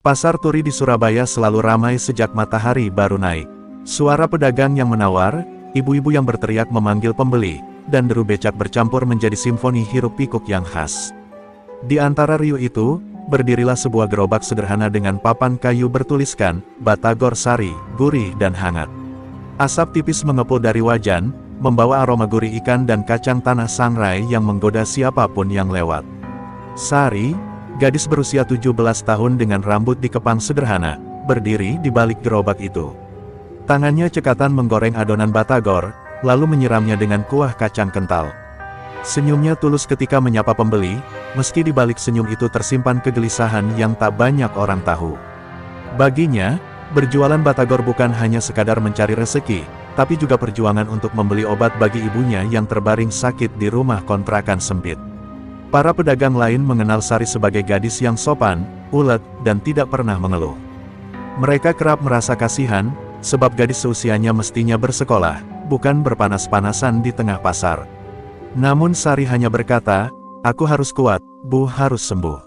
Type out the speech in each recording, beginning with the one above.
Pasar Turi di Surabaya selalu ramai sejak matahari baru naik. Suara pedagang yang menawar, ibu-ibu yang berteriak memanggil pembeli, dan deru becak bercampur menjadi simfoni hiruk-pikuk yang khas. Di antara riuh itu, berdirilah sebuah gerobak sederhana dengan papan kayu bertuliskan, Batagor Sari, gurih dan hangat. Asap tipis mengepul dari wajan, membawa aroma gurih ikan dan kacang tanah sangrai yang menggoda siapapun yang lewat. Sari, gadis berusia 17 tahun dengan rambut dikepang sederhana, berdiri di balik gerobak itu. Tangannya cekatan menggoreng adonan batagor, lalu menyiramnya dengan kuah kacang kental. Senyumnya tulus ketika menyapa pembeli, meski di balik senyum itu tersimpan kegelisahan yang tak banyak orang tahu. Baginya, berjualan batagor bukan hanya sekadar mencari rezeki, tapi juga perjuangan untuk membeli obat bagi ibunya yang terbaring sakit di rumah kontrakan sempit. Para pedagang lain mengenal Sari sebagai gadis yang sopan, ulet, dan tidak pernah mengeluh. Mereka kerap merasa kasihan, sebab gadis seusianya mestinya bersekolah, bukan berpanas-panasan di tengah pasar. Namun Sari hanya berkata, "Aku harus kuat, Bu harus sembuh."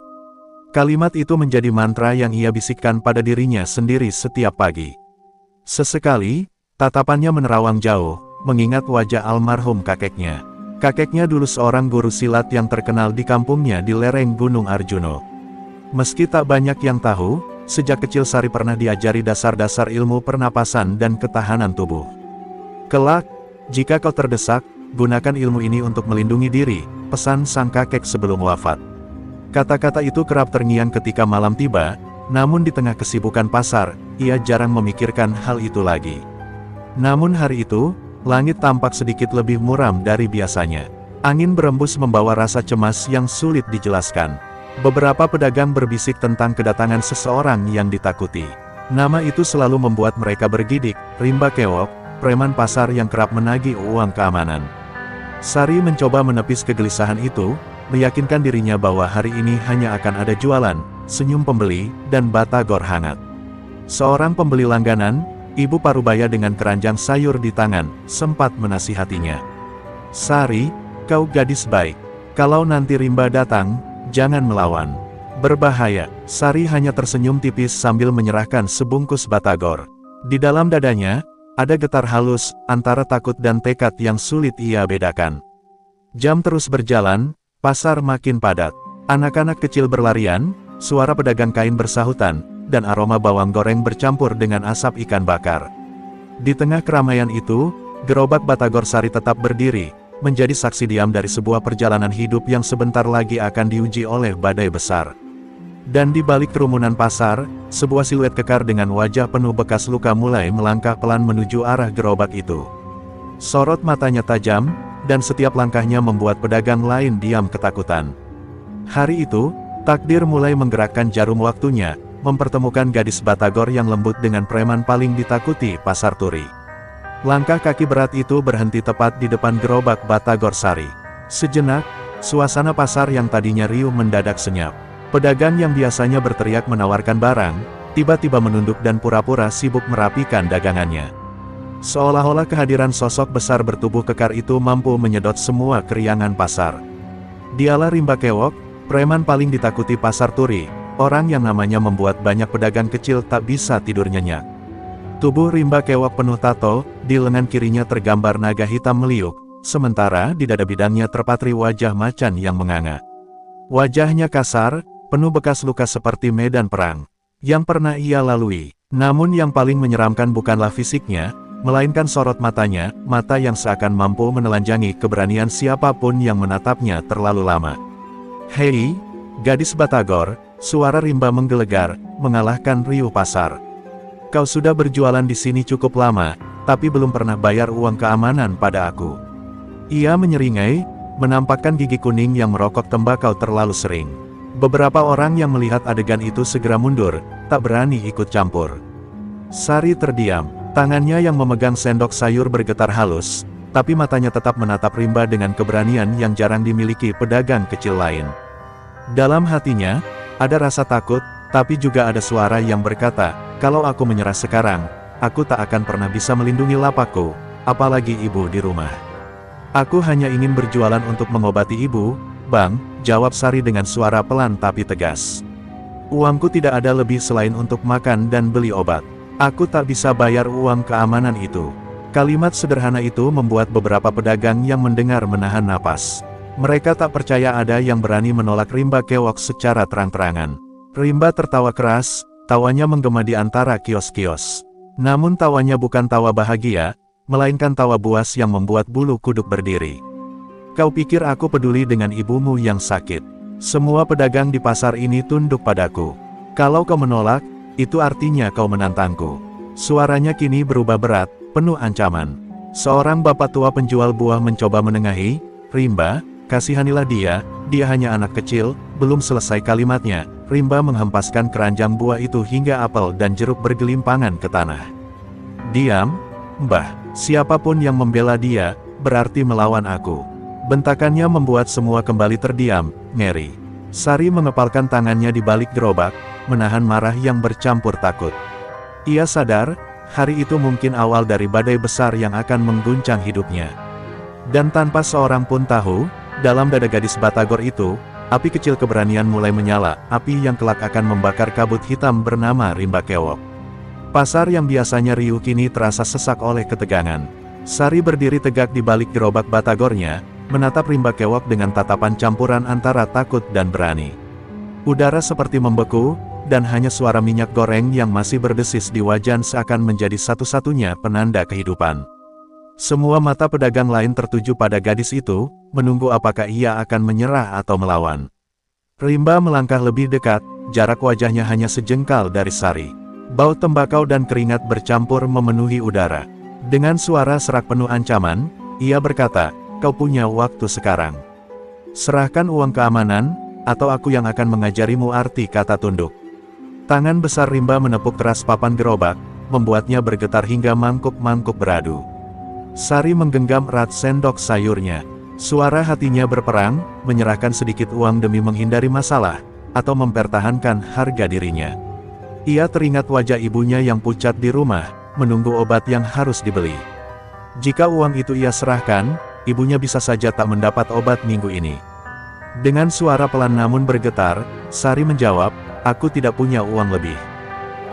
Kalimat itu menjadi mantra yang ia bisikkan pada dirinya sendiri setiap pagi. Sesekali, tatapannya menerawang jauh, mengingat wajah almarhum kakeknya. Kakeknya dulu seorang guru silat yang terkenal di kampungnya di lereng Gunung Arjuno. Meski tak banyak yang tahu, sejak kecil Sari pernah diajari dasar-dasar ilmu pernapasan dan ketahanan tubuh. "Kelak, jika kau terdesak, gunakan ilmu ini untuk melindungi diri," pesan sang kakek sebelum wafat. Kata-kata itu kerap terngiang ketika malam tiba, namun di tengah kesibukan pasar, ia jarang memikirkan hal itu lagi. Namun hari itu, langit tampak sedikit lebih muram dari biasanya. Angin berembus membawa rasa cemas yang sulit dijelaskan. Beberapa pedagang berbisik tentang kedatangan seseorang yang ditakuti. Nama itu selalu membuat mereka bergidik, Rimba Kewok, preman pasar yang kerap menagih uang keamanan. Sari mencoba menepis kegelisahan itu, meyakinkan dirinya bahwa hari ini hanya akan ada jualan, senyum pembeli, dan batagor hangat. Seorang pembeli langganan, Ibu Parubaya dengan keranjang sayur di tangan, sempat menasihatinya. "Sari, kau gadis baik. Kalau nanti Rimba datang, jangan melawan. Berbahaya." Sari hanya tersenyum tipis sambil menyerahkan sebungkus batagor. Di dalam dadanya, ada getar halus, antara takut dan tekad yang sulit ia bedakan. Jam terus berjalan, pasar makin padat. Anak-anak kecil berlarian, suara pedagang kain bersahutan, dan aroma bawang goreng bercampur dengan asap ikan bakar. Di tengah keramaian itu, gerobak batagor Sari tetap berdiri, menjadi saksi diam dari sebuah perjalanan hidup yang sebentar lagi akan diuji oleh badai besar. Dan di balik kerumunan pasar, sebuah siluet kekar dengan wajah penuh bekas luka mulai melangkah pelan menuju arah gerobak itu. Sorot matanya tajam, dan setiap langkahnya membuat pedagang lain diam ketakutan. Hari itu, takdir mulai menggerakkan jarum waktunya, mempertemukan gadis batagor yang lembut dengan preman paling ditakuti Pasar Turi. Langkah kaki berat itu berhenti tepat di depan gerobak batagor Sari. Sejenak, suasana pasar yang tadinya riuh mendadak senyap. Pedagang yang biasanya berteriak menawarkan barang, tiba-tiba menunduk dan pura-pura sibuk merapikan dagangannya. Seolah-olah kehadiran sosok besar bertubuh kekar itu mampu menyedot semua keriangan pasar. Dialah Rimba Kewok, preman paling ditakuti Pasar Turi, orang yang namanya membuat banyak pedagang kecil tak bisa tidur nyenyak. Tubuh Rimba Kewok penuh tato, di lengan kirinya tergambar naga hitam meliuk, sementara di dada bidangnya terpatri wajah macan yang menganga. Wajahnya kasar, penuh bekas luka seperti medan perang yang pernah ia lalui. Namun yang paling menyeramkan bukanlah fisiknya, melainkan sorot matanya, mata yang seakan mampu menelanjangi keberanian siapapun yang menatapnya terlalu lama. "Hei, gadis batagor," suara Rimba menggelegar, mengalahkan riuh pasar. "Kau sudah berjualan di sini cukup lama, tapi belum pernah bayar uang keamanan pada aku." Ia menyeringai, menampakkan gigi kuning yang merokok tembakau terlalu sering. Beberapa orang yang melihat adegan itu segera mundur, tak berani ikut campur. Sari terdiam, tangannya yang memegang sendok sayur bergetar halus, tapi matanya tetap menatap Rimba dengan keberanian yang jarang dimiliki pedagang kecil lain. Dalam hatinya, ada rasa takut, tapi juga ada suara yang berkata, "Kalau aku menyerah sekarang, aku tak akan pernah bisa melindungi lapakku, apalagi ibu di rumah. Aku hanya ingin berjualan untuk mengobati ibu, Bang," jawab Sari dengan suara pelan tapi tegas. Uangku tidak ada lebih selain untuk makan dan beli obat. Aku tak bisa bayar uang keamanan itu. Kalimat sederhana itu membuat beberapa pedagang yang mendengar menahan napas. Mereka tak percaya ada yang berani menolak Rimba Keok secara terang-terangan. Rimba tertawa keras, tawanya menggema di antara kios-kios. Namun tawanya bukan tawa bahagia, melainkan tawa buas yang membuat bulu kuduk berdiri. Kau pikir aku peduli dengan ibumu yang sakit? Semua pedagang di pasar ini tunduk padaku. Kalau kau menolak, itu artinya kau menantangku. Suaranya kini berubah berat, penuh ancaman. Seorang bapak tua penjual buah mencoba menengahi, Rimba, kasihanilah dia hanya anak kecil. Belum selesai kalimatnya, Rimba menghempaskan keranjang buah itu hingga apel dan jeruk bergelimpangan ke tanah. Diam, Mbah, siapapun yang membela dia, berarti melawan aku. Bentakannya membuat semua kembali terdiam, ngeri. Sari mengepalkan tangannya di balik gerobak, menahan marah yang bercampur takut. Ia sadar, hari itu mungkin awal dari badai besar yang akan mengguncang hidupnya. Dan tanpa seorang pun tahu, dalam dada gadis Batagor itu, api kecil keberanian mulai menyala, api yang kelak akan membakar kabut hitam bernama Rimba Keok. Pasar yang biasanya riuh kini terasa sesak oleh ketegangan. Sari berdiri tegak di balik gerobak Batagornya, menatap Rimba Keok dengan tatapan campuran antara takut dan berani. Udara seperti membeku, dan hanya suara minyak goreng yang masih berdesis di wajan seakan menjadi satu-satunya penanda kehidupan. Semua mata pedagang lain tertuju pada gadis itu, menunggu apakah ia akan menyerah atau melawan. Rimba melangkah lebih dekat, jarak wajahnya hanya sejengkal dari Sari. Bau tembakau dan keringat bercampur memenuhi udara. Dengan suara serak penuh ancaman, ia berkata, "Kau punya waktu sekarang. Serahkan uang keamanan, atau aku yang akan mengajarimu arti kata tunduk." Tangan besar Rimba menepuk keras papan gerobak, membuatnya bergetar hingga mangkuk-mangkuk beradu. Sari menggenggam erat sendok sayurnya. Suara hatinya berperang, menyerahkan sedikit uang demi menghindari masalah, atau mempertahankan harga dirinya. Ia teringat wajah ibunya yang pucat di rumah, menunggu obat yang harus dibeli. Jika uang itu ia serahkan, ibunya bisa saja tak mendapat obat minggu ini. Dengan suara pelan namun bergetar, Sari menjawab, "Aku tidak punya uang lebih.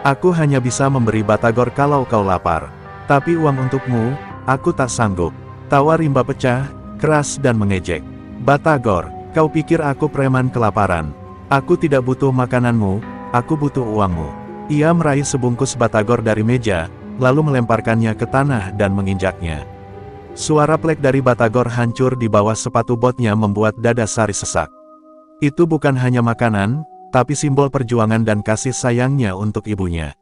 Aku hanya bisa memberi Batagor kalau kau lapar. Tapi uang untukmu, aku tak sanggup." Tawa Rimba pecah, keras dan mengejek. "Batagor, kau pikir aku preman kelaparan? Aku tidak butuh makananmu, aku butuh uangmu." Ia meraih sebungkus Batagor dari meja, lalu melemparkannya ke tanah dan menginjaknya. Suara plek dari Batagor hancur di bawah sepatu botnya membuat dada Sari sesak. Itu bukan hanya makanan, tapi simbol perjuangan dan kasih sayangnya untuk ibunya.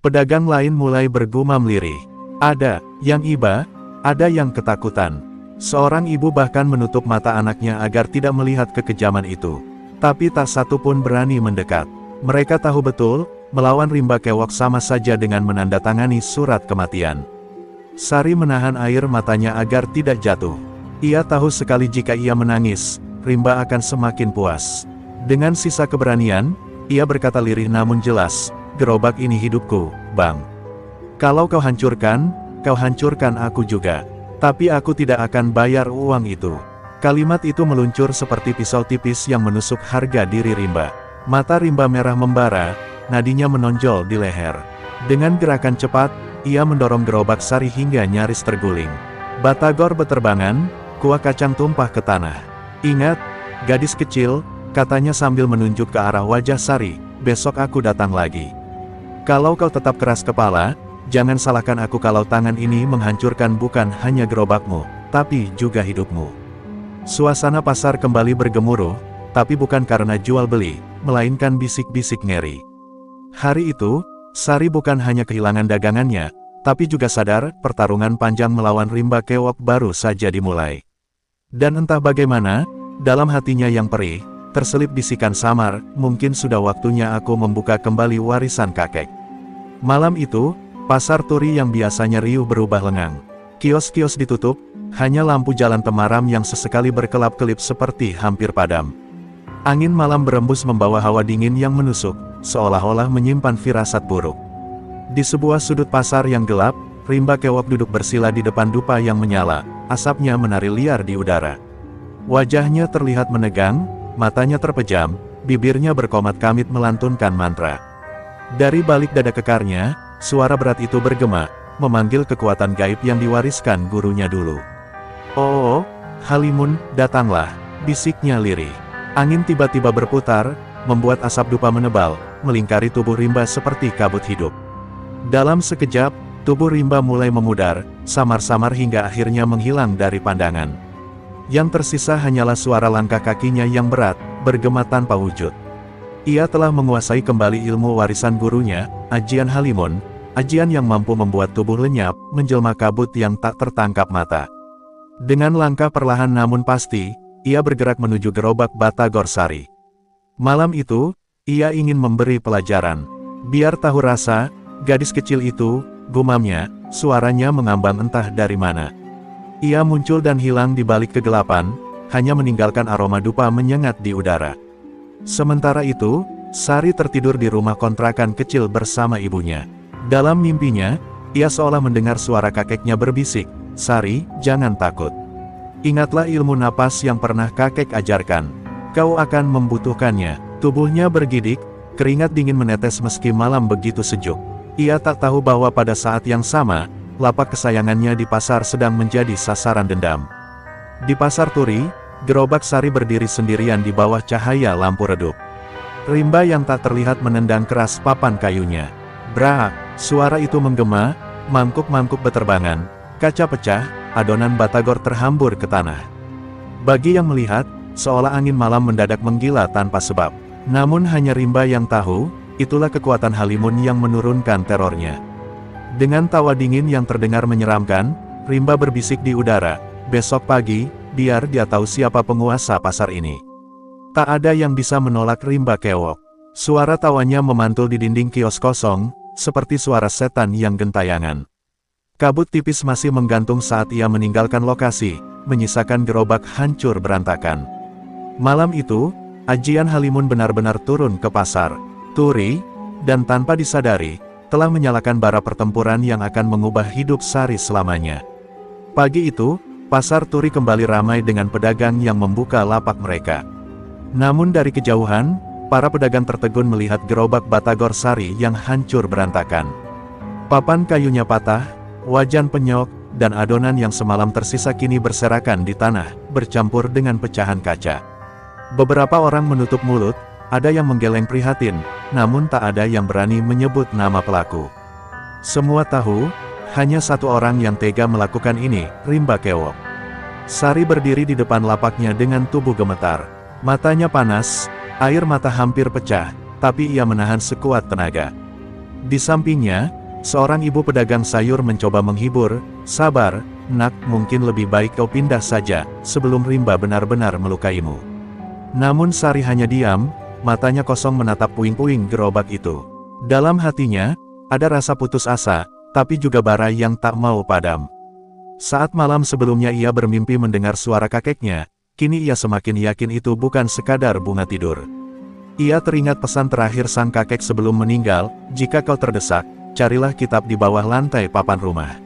Pedagang lain mulai bergumam lirih. Ada yang iba, ada yang ketakutan. Seorang ibu bahkan menutup mata anaknya agar tidak melihat kekejaman itu. Tapi tak satu pun berani mendekat. Mereka tahu betul, melawan Rimba Keok sama saja dengan menandatangani surat kematian. Sari menahan air matanya agar tidak jatuh. Ia tahu sekali jika ia menangis, Rimba akan semakin puas. Dengan sisa keberanian, ia berkata lirih namun jelas, "Gerobak ini hidupku, Bang. Kalau kau hancurkan aku juga. Tapi aku tidak akan bayar uang itu." Kalimat itu meluncur seperti pisau tipis yang menusuk harga diri Rimba. Mata Rimba merah membara, nadinya menonjol di leher. Dengan gerakan cepat, ia mendorong gerobak Sari hingga nyaris terguling. Batagor beterbangan, kuah kacang tumpah ke tanah. "Ingat, gadis kecil," katanya sambil menunjuk ke arah wajah Sari, "besok aku datang lagi. Kalau kau tetap keras kepala, jangan salahkan aku kalau tangan ini menghancurkan bukan hanya gerobakmu, tapi juga hidupmu." Suasana pasar kembali bergemuruh, tapi bukan karena jual beli, melainkan bisik-bisik ngeri. Hari itu, Sari bukan hanya kehilangan dagangannya, tapi juga sadar pertarungan panjang melawan Rimba Keok baru saja dimulai. Dan entah bagaimana, dalam hatinya yang perih, terselip bisikan samar, "Mungkin sudah waktunya aku membuka kembali warisan kakek." Malam itu, pasar Turi yang biasanya riuh berubah lengang. Kios-kios ditutup, hanya lampu jalan temaram yang sesekali berkelap-kelip seperti hampir padam. Angin malam berembus membawa hawa dingin yang menusuk, seolah-olah menyimpan firasat buruk. Di sebuah sudut pasar yang gelap, Rimba Keok duduk bersila di depan dupa yang menyala, asapnya menari liar di udara. Wajahnya terlihat menegang, matanya terpejam, bibirnya berkomat-kamit melantunkan mantra. Dari balik dada kekarnya, suara berat itu bergema, memanggil kekuatan gaib yang diwariskan gurunya dulu. "Oh, Halimun, datanglah," bisiknya lirih. Angin tiba-tiba berputar, membuat asap dupa menebal, melingkari tubuh Rimba seperti kabut hidup. Dalam sekejap, tubuh Rimba mulai memudar, samar-samar hingga akhirnya menghilang dari pandangan. Yang tersisa hanyalah suara langkah kakinya yang berat, bergema tanpa wujud. Ia telah menguasai kembali ilmu warisan gurunya, Ajian Halimun, ajian yang mampu membuat tubuh lenyap, menjelma kabut yang tak tertangkap mata. Dengan langkah perlahan namun pasti, ia bergerak menuju gerobak Batagor Sari. Malam itu, ia ingin memberi pelajaran. "Biar tahu rasa, gadis kecil itu," gumamnya, suaranya mengambang entah dari mana. Ia muncul dan hilang di balik kegelapan, hanya meninggalkan aroma dupa menyengat di udara. Sementara itu, Sari tertidur di rumah kontrakan kecil bersama ibunya. Dalam mimpinya, ia seolah mendengar suara kakeknya berbisik, "Sari, jangan takut. Ingatlah ilmu napas yang pernah kakek ajarkan. Kau akan membutuhkannya." Tubuhnya bergidik, keringat dingin menetes meski malam begitu sejuk. Ia tak tahu bahwa pada saat yang sama, lapak kesayangannya di pasar sedang menjadi sasaran dendam. Di pasar Turi, gerobak Sari berdiri sendirian di bawah cahaya lampu redup. Rimba yang tak terlihat menendang keras papan kayunya. Brak, suara itu menggema, mangkuk-mangkuk beterbangan, kaca pecah, adonan Batagor terhambur ke tanah. Bagi yang melihat, seolah angin malam mendadak menggila tanpa sebab. Namun hanya Rimba yang tahu, itulah kekuatan Halimun yang menurunkan terornya. Dengan tawa dingin yang terdengar menyeramkan, Rimba berbisik di udara, "Besok pagi, biar dia tahu siapa penguasa pasar ini." Tak ada yang bisa menolak Rimba Kewok. Suara tawanya memantul di dinding kios kosong, seperti suara setan yang gentayangan. Kabut tipis masih menggantung saat ia meninggalkan lokasi, menyisakan gerobak hancur berantakan. Malam itu, Ajian Halimun benar-benar turun ke pasar Turi, dan tanpa disadari, telah menyalakan bara pertempuran yang akan mengubah hidup Sari selamanya. Pagi itu, pasar Turi kembali ramai dengan pedagang yang membuka lapak mereka. Namun dari kejauhan, para pedagang tertegun melihat gerobak Batagor Sari yang hancur berantakan. Papan kayunya patah, wajan penyok, dan adonan yang semalam tersisa kini berserakan di tanah, bercampur dengan pecahan kaca. Beberapa orang menutup mulut, ada yang menggeleng prihatin, namun tak ada yang berani menyebut nama pelaku. Semua tahu, hanya satu orang yang tega melakukan ini, Rimba Kewok. Sari berdiri di depan lapaknya dengan tubuh gemetar. Matanya panas, air mata hampir pecah, tapi ia menahan sekuat tenaga. Di sampingnya, seorang ibu pedagang sayur mencoba menghibur, "Sabar, nak, mungkin lebih baik kau pindah saja, sebelum Rimba benar-benar melukaimu." Namun Sari hanya diam, matanya kosong menatap puing-puing gerobak itu. Dalam hatinya, ada rasa putus asa, tapi juga bara yang tak mau padam. Saat malam sebelumnya ia bermimpi mendengar suara kakeknya, kini ia semakin yakin itu bukan sekadar bunga tidur. Ia teringat pesan terakhir sang kakek sebelum meninggal, "Jika kau terdesak, carilah kitab di bawah lantai papan rumah.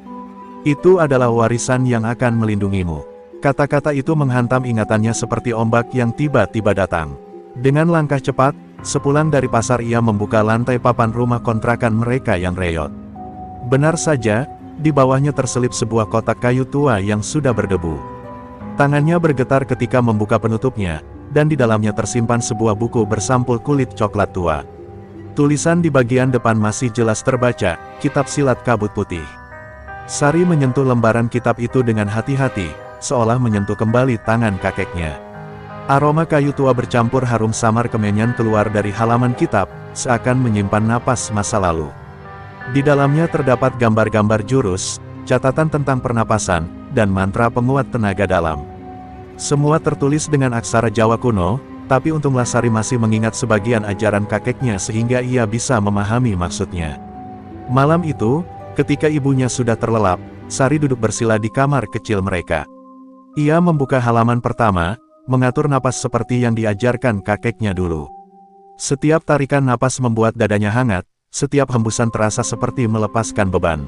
Itu adalah warisan yang akan melindungimu." Kata-kata itu menghantam ingatannya seperti ombak yang tiba-tiba datang. Dengan langkah cepat, sepulang dari pasar ia membuka lantai papan rumah kontrakan mereka yang reyot. Benar saja, di bawahnya terselip sebuah kotak kayu tua yang sudah berdebu. Tangannya bergetar ketika membuka penutupnya, dan di dalamnya tersimpan sebuah buku bersampul kulit coklat tua. Tulisan di bagian depan masih jelas terbaca, "Kitab Silat Kabut Putih." Sari menyentuh lembaran kitab itu dengan hati-hati, seolah menyentuh kembali tangan kakeknya. Aroma kayu tua bercampur harum samar kemenyan keluar dari halaman kitab, seakan menyimpan napas masa lalu. Di dalamnya terdapat gambar-gambar jurus, catatan tentang pernapasan, dan mantra penguat tenaga dalam. Semua tertulis dengan aksara Jawa kuno, tapi untunglah Sari masih mengingat sebagian ajaran kakeknya sehingga ia bisa memahami maksudnya. Malam itu, ketika ibunya sudah terlelap, Sari duduk bersila di kamar kecil mereka. Ia membuka halaman pertama, mengatur napas seperti yang diajarkan kakeknya dulu. Setiap tarikan napas membuat dadanya hangat, setiap hembusan terasa seperti melepaskan beban.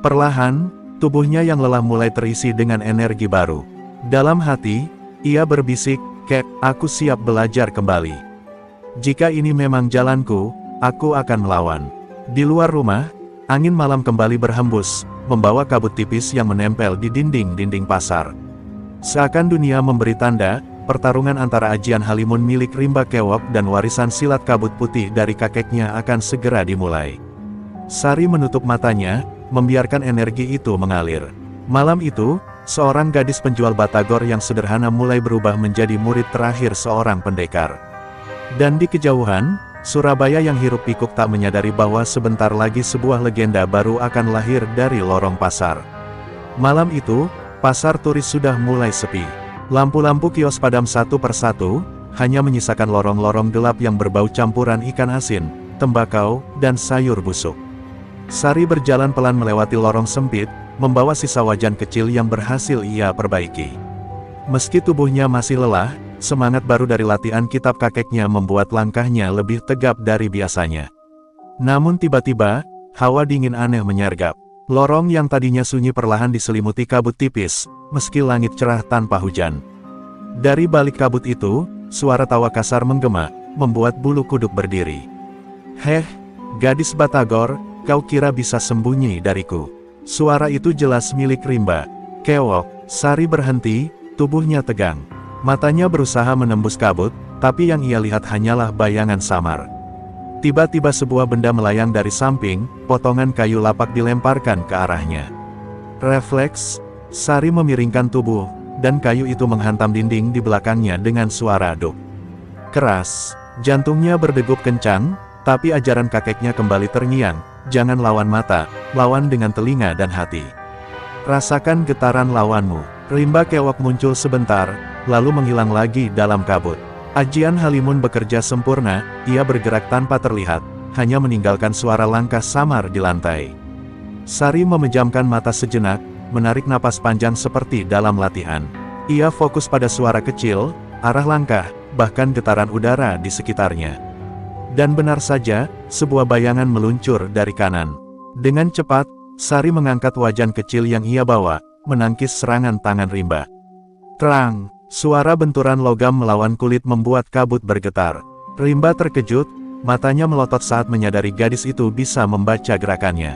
Perlahan, tubuhnya yang lelah mulai terisi dengan energi baru. Dalam hati, ia berbisik, "Kek, aku siap belajar kembali." Jika ini memang jalanku, aku akan melawan. Di luar rumah, angin malam kembali berhembus, membawa kabut tipis yang menempel di dinding-dinding pasar. Seakan dunia memberi tanda, pertarungan antara ajian Halimun milik Rimba Kewok dan warisan silat kabut putih dari kakeknya akan segera dimulai. Sari menutup matanya, membiarkan energi itu mengalir. Malam itu, seorang gadis penjual batagor yang sederhana mulai berubah menjadi murid terakhir seorang pendekar. Dan di kejauhan, Surabaya yang hiruk pikuk tak menyadari bahwa sebentar lagi sebuah legenda baru akan lahir dari lorong pasar. Malam itu, pasar turis sudah mulai sepi. Lampu-lampu kios padam satu persatu, hanya menyisakan lorong-lorong gelap yang berbau campuran ikan asin, tembakau, dan sayur busuk. Sari berjalan pelan melewati lorong sempit, membawa sisa wajan kecil yang berhasil ia perbaiki. Meski tubuhnya masih lelah, semangat baru dari latihan kitab kakeknya membuat langkahnya lebih tegap dari biasanya. Namun tiba-tiba, hawa dingin aneh menyergap. Lorong yang tadinya sunyi perlahan diselimuti kabut tipis, meski langit cerah tanpa hujan. Dari balik kabut itu, suara tawa kasar menggema, membuat bulu kuduk berdiri. "Heh, gadis batagor, kau kira bisa sembunyi dariku?" Suara itu jelas milik Rimba Kewok. Sari berhenti, tubuhnya tegang. Matanya berusaha menembus kabut, tapi yang ia lihat hanyalah bayangan samar. Tiba-tiba sebuah benda melayang dari samping, potongan kayu lapak dilemparkan ke arahnya. Refleks, Sari memiringkan tubuh, dan kayu itu menghantam dinding di belakangnya dengan suara duk. Keras, jantungnya berdegup kencang, tapi ajaran kakeknya kembali terngiang, "Jangan lawan mata, lawan dengan telinga dan hati. Rasakan getaran lawanmu." Rimba Kewok muncul sebentar, lalu menghilang lagi dalam kabut. Ajian Halimun bekerja sempurna, ia bergerak tanpa terlihat, hanya meninggalkan suara langkah samar di lantai. Sari memejamkan mata sejenak, menarik napas panjang seperti dalam latihan. Ia fokus pada suara kecil, arah langkah, bahkan getaran udara di sekitarnya. Dan benar saja, sebuah bayangan meluncur dari kanan. Dengan cepat, Sari mengangkat wajan kecil yang ia bawa, menangkis serangan tangan Rimba. Terang, suara benturan logam melawan kulit membuat kabut bergetar. Rimba terkejut, matanya melotot saat menyadari gadis itu bisa membaca gerakannya.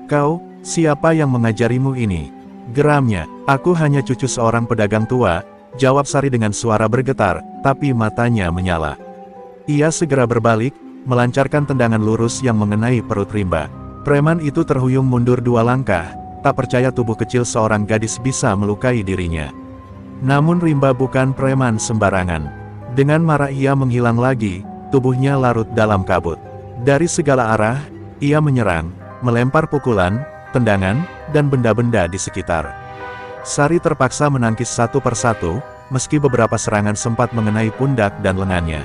"Kau, siapa yang mengajarimu ini?" geramnya. "Aku hanya cucu seorang pedagang tua," jawab Sari dengan suara bergetar, tapi matanya menyala. Ia segera berbalik, melancarkan tendangan lurus yang mengenai perut Rimba. Preman itu terhuyung mundur 2 langkah, tak percaya tubuh kecil seorang gadis bisa melukai dirinya. Namun Rimba bukan preman sembarangan. Dengan marah ia menghilang lagi, tubuhnya larut dalam kabut. Dari segala arah, ia menyerang, melempar pukulan, tendangan, dan benda-benda di sekitar. Sari terpaksa menangkis satu persatu, meski beberapa serangan sempat mengenai pundak dan lengannya.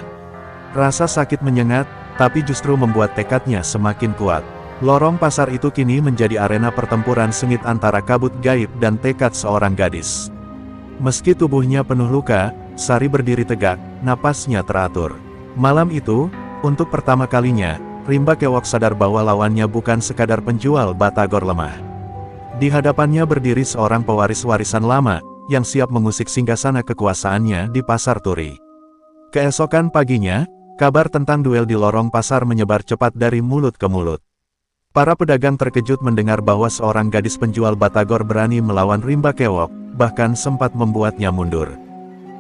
Rasa sakit menyengat, tapi justru membuat tekadnya semakin kuat. Lorong pasar itu kini menjadi arena pertempuran sengit antara kabut gaib dan tekad seorang gadis. Meski tubuhnya penuh luka, Sari berdiri tegak, napasnya teratur. Malam itu, untuk pertama kalinya, Rimba Kewok sadar bahwa lawannya bukan sekadar penjual batagor lemah. Di hadapannya berdiri seorang pewaris warisan lama, yang siap mengusik singgasana kekuasaannya di pasar turi. Keesokan paginya, kabar tentang duel di lorong pasar menyebar cepat dari mulut ke mulut. Para pedagang terkejut mendengar bahwa seorang gadis penjual batagor berani melawan Rimba Kewok, bahkan sempat membuatnya mundur.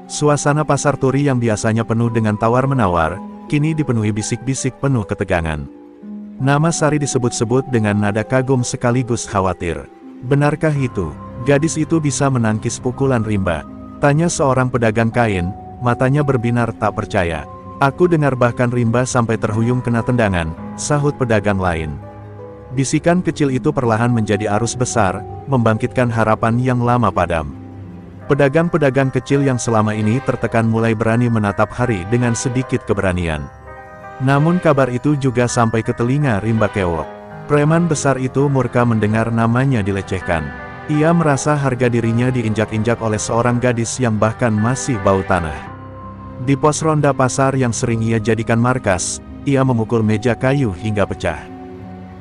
Suasana pasar turi yang biasanya penuh dengan tawar-menawar, kini dipenuhi bisik-bisik penuh ketegangan. Nama Sari disebut-sebut dengan nada kagum sekaligus khawatir. "Benarkah itu? Gadis itu bisa menangkis pukulan Rimba?" tanya seorang pedagang kain, matanya berbinar tak percaya. "Aku dengar bahkan Rimba sampai terhuyung kena tendangan," sahut pedagang lain. Bisikan kecil itu perlahan menjadi arus besar, membangkitkan harapan yang lama padam. Pedagang-pedagang kecil yang selama ini tertekan mulai berani menatap hari dengan sedikit keberanian. Namun kabar itu juga sampai ke telinga Rimba Kewok. Preman besar itu murka mendengar namanya dilecehkan. Ia merasa harga dirinya diinjak-injak oleh seorang gadis yang bahkan masih bau tanah. Di pos ronda pasar yang sering ia jadikan markas, ia memukul meja kayu hingga pecah.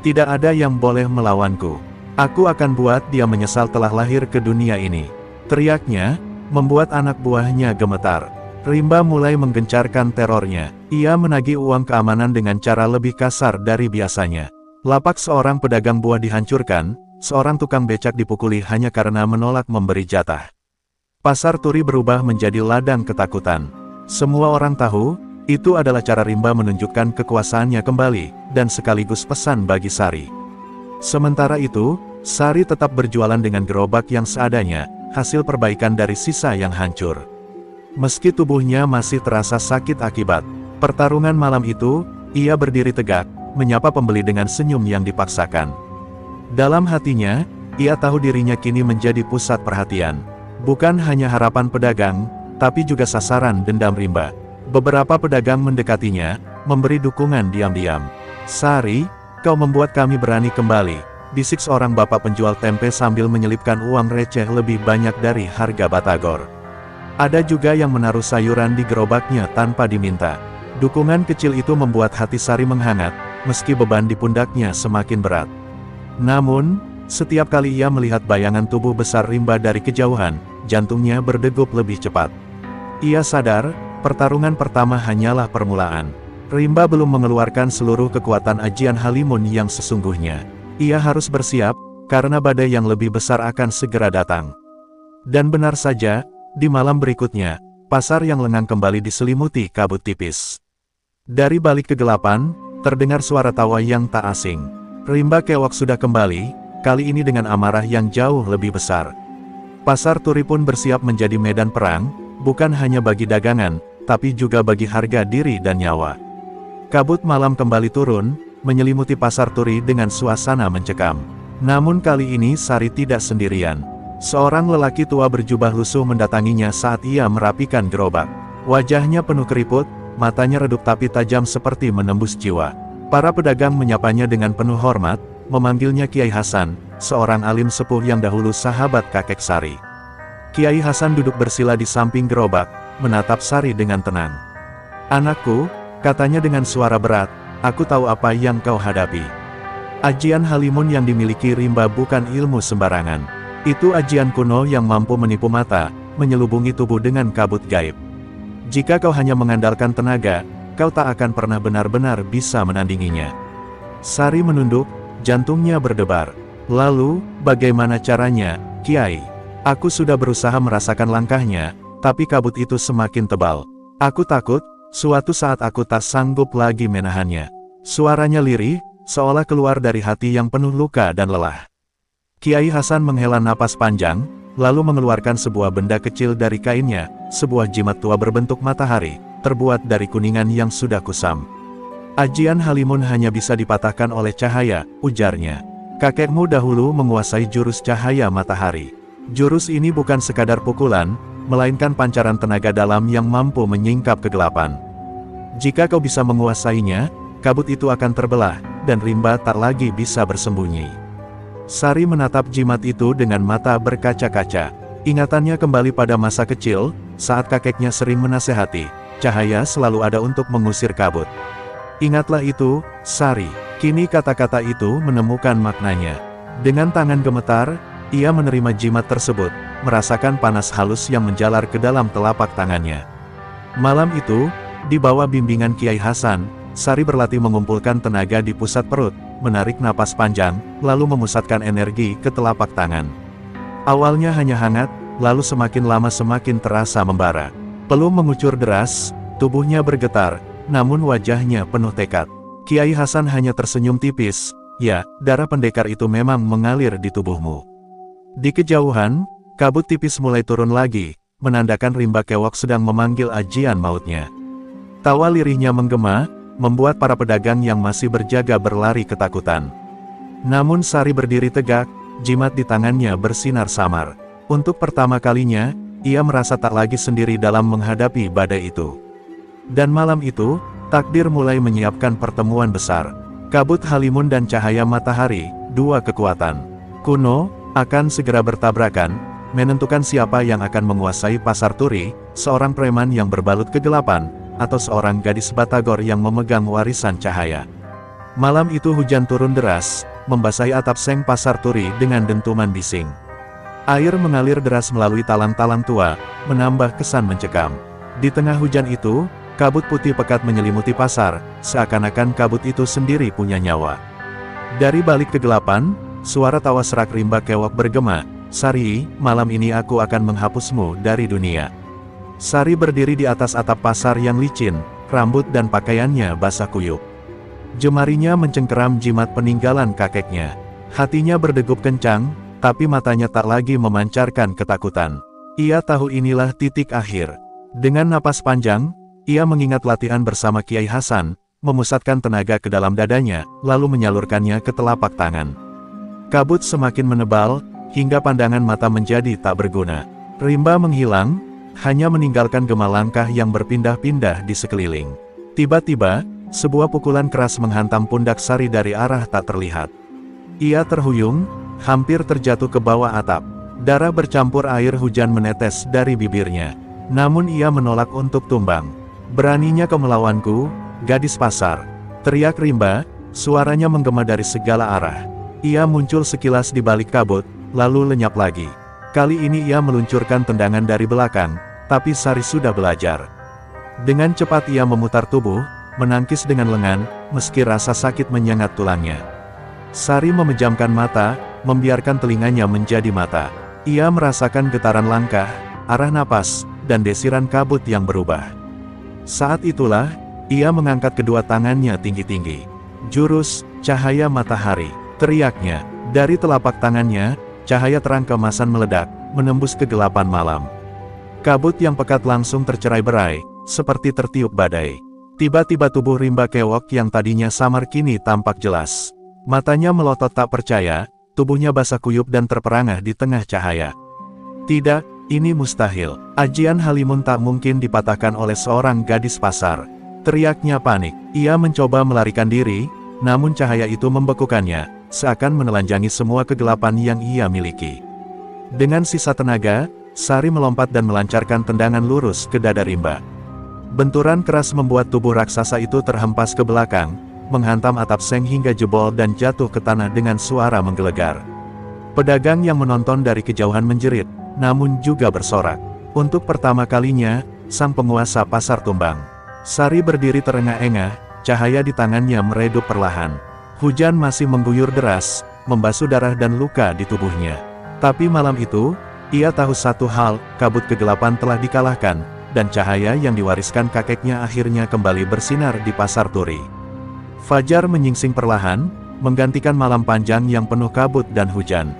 "Tidak ada yang boleh melawanku. Aku akan buat dia menyesal telah lahir ke dunia ini," teriaknya, membuat anak buahnya gemetar. Rimba mulai menggencarkan terornya. Ia menagih uang keamanan dengan cara lebih kasar dari biasanya. Lapak seorang pedagang buah dihancurkan, seorang tukang becak dipukuli hanya karena menolak memberi jatah. Pasar Turi berubah menjadi ladang ketakutan. Semua orang tahu, itu adalah cara Rimba menunjukkan kekuasaannya kembali, dan sekaligus pesan bagi Sari. Sementara itu, Sari tetap berjualan dengan gerobak yang seadanya, hasil perbaikan dari sisa yang hancur. Meski tubuhnya masih terasa sakit akibat pertarungan malam itu, ia berdiri tegak, menyapa pembeli dengan senyum yang dipaksakan. Dalam hatinya, ia tahu dirinya kini menjadi pusat perhatian. Bukan hanya harapan pedagang, tapi juga sasaran dendam Rimba. Beberapa pedagang mendekatinya, memberi dukungan diam-diam. "Sari, kau membuat kami berani kembali," bisik seorang bapak penjual tempe sambil menyelipkan uang receh lebih banyak dari harga batagor. Ada juga yang menaruh sayuran di gerobaknya tanpa diminta. Dukungan kecil itu membuat hati Sari menghangat, meski beban di pundaknya semakin berat. Namun, setiap kali ia melihat bayangan tubuh besar Rimba dari kejauhan, jantungnya berdegup lebih cepat. Ia sadar, pertarungan pertama hanyalah permulaan. Rimba belum mengeluarkan seluruh kekuatan ajian Halimun yang sesungguhnya. Ia harus bersiap, karena badai yang lebih besar akan segera datang. Dan benar saja, di malam berikutnya, pasar yang lengang kembali diselimuti kabut tipis. Dari balik kegelapan, terdengar suara tawa yang tak asing. Rimba Kewok sudah kembali, kali ini dengan amarah yang jauh lebih besar. Pasar Turi pun bersiap menjadi medan perang, bukan hanya bagi dagangan, tapi juga bagi harga diri dan nyawa. Kabut malam kembali turun, menyelimuti pasar Turi dengan suasana mencekam. Namun kali ini Sari tidak sendirian. Seorang lelaki tua berjubah lusuh mendatanginya saat ia merapikan gerobak. Wajahnya penuh keriput, matanya redup tapi tajam seperti menembus jiwa. Para pedagang menyapanya dengan penuh hormat, memanggilnya Kiai Hasan, seorang alim sepuh yang dahulu sahabat kakek Sari. Kiai Hasan duduk bersila di samping gerobak, menatap Sari dengan tenang. "Anakku," katanya dengan suara berat, "aku tahu apa yang kau hadapi. Ajian Halimun yang dimiliki Rimba bukan ilmu sembarangan. Itu ajian kuno yang mampu menipu mata, menyelubungi tubuh dengan kabut gaib. Jika kau hanya mengandalkan tenaga, kau tak akan pernah benar-benar bisa menandinginya." Sari menunduk, jantungnya berdebar. "Lalu, bagaimana caranya, Kiai? Aku sudah berusaha merasakan langkahnya, tapi kabut itu semakin tebal. Aku takut, suatu saat aku tak sanggup lagi menahannya." Suaranya lirih, seolah keluar dari hati yang penuh luka dan lelah. Kiai Hasan menghela napas panjang, lalu mengeluarkan sebuah benda kecil dari kainnya, sebuah jimat tua berbentuk matahari, terbuat dari kuningan yang sudah kusam. "Ajian Halimun hanya bisa dipatahkan oleh cahaya," ujarnya. "Kakekmu dahulu menguasai jurus cahaya matahari. Jurus ini bukan sekadar pukulan, melainkan pancaran tenaga dalam yang mampu menyingkap kegelapan. Jika kau bisa menguasainya, kabut itu akan terbelah, dan Rimba tak lagi bisa bersembunyi." Sari menatap jimat itu dengan mata berkaca-kaca. Ingatannya kembali pada masa kecil, saat kakeknya sering menasehati, cahaya selalu ada untuk mengusir kabut. "Ingatlah itu, Sari." Kini kata-kata itu menemukan maknanya. Dengan tangan gemetar, ia menerima jimat tersebut, merasakan panas halus yang menjalar ke dalam telapak tangannya. Malam itu, di bawah bimbingan Kiai Hasan, Sari berlatih mengumpulkan tenaga di pusat perut, menarik napas panjang, lalu memusatkan energi ke telapak tangan. Awalnya hanya hangat, lalu semakin lama semakin terasa membara. Pelum mengucur deras, tubuhnya bergetar, namun wajahnya penuh tekad. Kiai Hasan hanya tersenyum tipis, "Ya, darah pendekar itu memang mengalir di tubuhmu." Di kejauhan, kabut tipis mulai turun lagi, menandakan Rimba Kewok sedang memanggil ajian mautnya. Tawa lirihnya menggema, membuat para pedagang yang masih berjaga berlari ketakutan. Namun Sari berdiri tegak, jimat di tangannya bersinar samar. Untuk pertama kalinya, ia merasa tak lagi sendiri dalam menghadapi badai itu. Dan malam itu, takdir mulai menyiapkan pertemuan besar. Kabut Halimun dan cahaya matahari, dua kekuatan kuno, akan segera bertabrakan, menentukan siapa yang akan menguasai pasar Turi, seorang preman yang berbalut kegelapan, atau seorang gadis Batagor yang memegang warisan cahaya. Malam itu hujan turun deras, membasahi atap seng pasar Turi dengan dentuman bising. Air mengalir deras melalui talang-talang tua, menambah kesan mencekam. Di tengah hujan itu, kabut putih pekat menyelimuti pasar, seakan-akan kabut itu sendiri punya nyawa. Dari balik kegelapan, suara tawa serak rimba keok bergema, "Sari, malam ini aku akan menghapusmu dari dunia." Sari berdiri di atas atap pasar yang licin, rambut dan pakaiannya basah kuyup. Jemarinya mencengkeram jimat peninggalan kakeknya. Hatinya berdegup kencang, tapi matanya tak lagi memancarkan ketakutan. Ia tahu inilah titik akhir. Dengan napas panjang, ia mengingat latihan bersama Kiai Hasan, memusatkan tenaga ke dalam dadanya, lalu menyalurkannya ke telapak tangan. Kabut semakin menebal, hingga pandangan mata menjadi tak berguna. Rimba menghilang, hanya meninggalkan gema langkah yang berpindah-pindah di sekeliling. Tiba-tiba, sebuah pukulan keras menghantam pundak Sari dari arah tak terlihat. Ia terhuyung, hampir terjatuh ke bawah atap. Darah bercampur air hujan menetes dari bibirnya. Namun ia menolak untuk tumbang. "Beraninya kau melawanku, gadis pasar!" teriak Rimba, suaranya menggema dari segala arah. Ia muncul sekilas di balik kabut, lalu lenyap lagi. Kali ini ia meluncurkan tendangan dari belakang, tapi Sari sudah belajar. Dengan cepat ia memutar tubuh, menangkis dengan lengan, meski rasa sakit menyengat tulangnya. Sari memejamkan mata, membiarkan telinganya menjadi mata. Ia merasakan getaran langkah, arah napas, dan desiran kabut yang berubah. Saat itulah, ia mengangkat kedua tangannya tinggi-tinggi. "Jurus cahaya matahari," teriaknya. Dari telapak tangannya, cahaya terang keemasan meledak, menembus kegelapan malam. Kabut yang pekat langsung tercerai-berai, seperti tertiup badai. Tiba-tiba tubuh Rimba Keok yang tadinya samar kini tampak jelas. Matanya melotot tak percaya, tubuhnya basah kuyup dan terperangah di tengah cahaya. "Tidak, ini mustahil. Ajian Halimun tak mungkin dipatahkan oleh seorang gadis pasar," teriaknya panik. Ia mencoba melarikan diri, namun cahaya itu membekukannya, seakan menelanjangi semua kegelapan yang ia miliki. Dengan sisa tenaga, Sari melompat dan melancarkan tendangan lurus ke dada Rimba. Benturan keras membuat tubuh raksasa itu terhempas ke belakang, menghantam atap seng hingga jebol dan jatuh ke tanah dengan suara menggelegar. Pedagang yang menonton dari kejauhan menjerit, namun juga bersorak. Untuk pertama kalinya, sang penguasa pasar tumbang. Sari berdiri terengah-engah, cahaya di tangannya meredup perlahan. Hujan masih mengguyur deras, membasuh darah dan luka di tubuhnya. Tapi malam itu, ia tahu satu hal, kabut kegelapan telah dikalahkan, dan cahaya yang diwariskan kakeknya akhirnya kembali bersinar di pasar turi. Fajar menyingsing perlahan, menggantikan malam panjang yang penuh kabut dan hujan.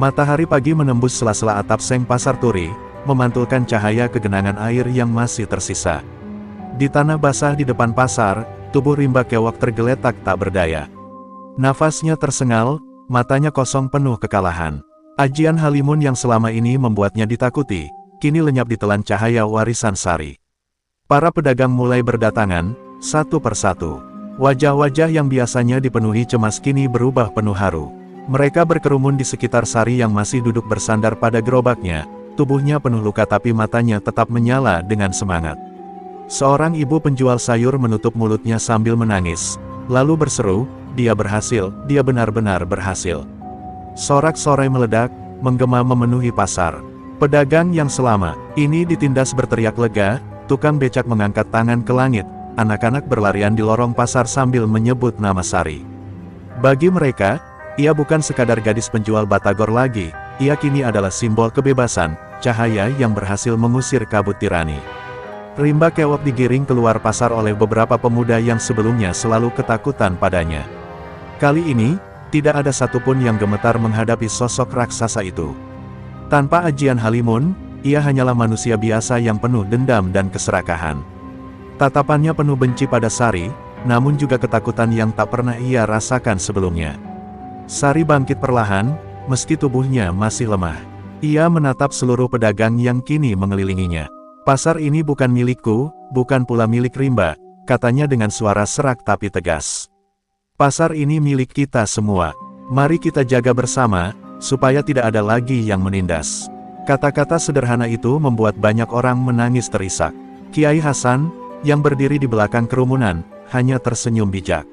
Matahari pagi menembus sela-sela atap seng pasar turi, memantulkan cahaya kegenangan air yang masih tersisa. Di tanah basah di depan pasar, tubuh Rimba Keok tergeletak tak berdaya. Nafasnya tersengal, matanya kosong penuh kekalahan. Ajian Halimun yang selama ini membuatnya ditakuti, kini lenyap ditelan cahaya warisan Sari. Para pedagang mulai berdatangan, satu persatu. Wajah-wajah yang biasanya dipenuhi cemas kini berubah penuh haru. Mereka berkerumun di sekitar Sari yang masih duduk bersandar pada gerobaknya, tubuhnya penuh luka tapi matanya tetap menyala dengan semangat. Seorang ibu penjual sayur menutup mulutnya sambil menangis, lalu berseru, "Dia berhasil, dia benar-benar berhasil." Sorak-sorai meledak, menggema memenuhi pasar. Pedagang yang selama ini ditindas berteriak lega, tukang becak mengangkat tangan ke langit, anak-anak berlarian di lorong pasar sambil menyebut nama Sari. Bagi mereka, ia bukan sekadar gadis penjual batagor lagi, ia kini adalah simbol kebebasan, cahaya yang berhasil mengusir kabut tirani. Rimba Keok digiring keluar pasar oleh beberapa pemuda yang sebelumnya selalu ketakutan padanya. Kali ini, tidak ada satupun yang gemetar menghadapi sosok raksasa itu. Tanpa ajian Halimun, ia hanyalah manusia biasa yang penuh dendam dan keserakahan. Tatapannya penuh benci pada Sari, namun juga ketakutan yang tak pernah ia rasakan sebelumnya. Sari bangkit perlahan, meski tubuhnya masih lemah. Ia menatap seluruh pedagang yang kini mengelilinginya. "Pasar ini bukan milikku, bukan pula milik Rimba," katanya dengan suara serak tapi tegas. "Pasar ini milik kita semua. Mari kita jaga bersama, supaya tidak ada lagi yang menindas." Kata-kata sederhana itu membuat banyak orang menangis terisak. Kiai Hasan, yang berdiri di belakang kerumunan, hanya tersenyum bijak.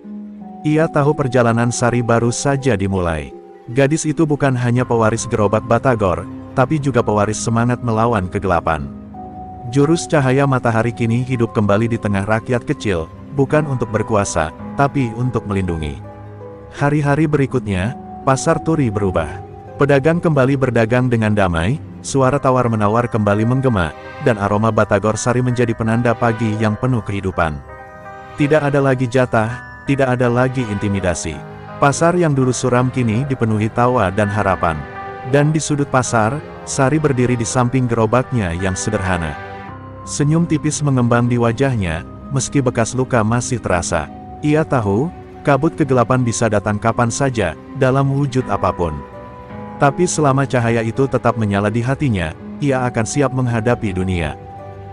Ia tahu perjalanan Sari baru saja dimulai. Gadis itu bukan hanya pewaris gerobak batagor, tapi juga pewaris semangat melawan kegelapan. Jurus cahaya matahari kini hidup kembali di tengah rakyat kecil, bukan untuk berkuasa, tapi untuk melindungi. Hari-hari berikutnya, pasar Turi berubah. Pedagang kembali berdagang dengan damai, suara tawar-menawar kembali menggema, dan aroma batagor sari menjadi penanda pagi yang penuh kehidupan. Tidak ada lagi jatah, tidak ada lagi intimidasi. Pasar yang dulu suram kini dipenuhi tawa dan harapan. Dan di sudut pasar, Sari berdiri di samping gerobaknya yang sederhana. Senyum tipis mengembang di wajahnya, meski bekas luka masih terasa. Ia tahu, kabut kegelapan bisa datang kapan saja, dalam wujud apapun. Tapi selama cahaya itu tetap menyala di hatinya, ia akan siap menghadapi dunia.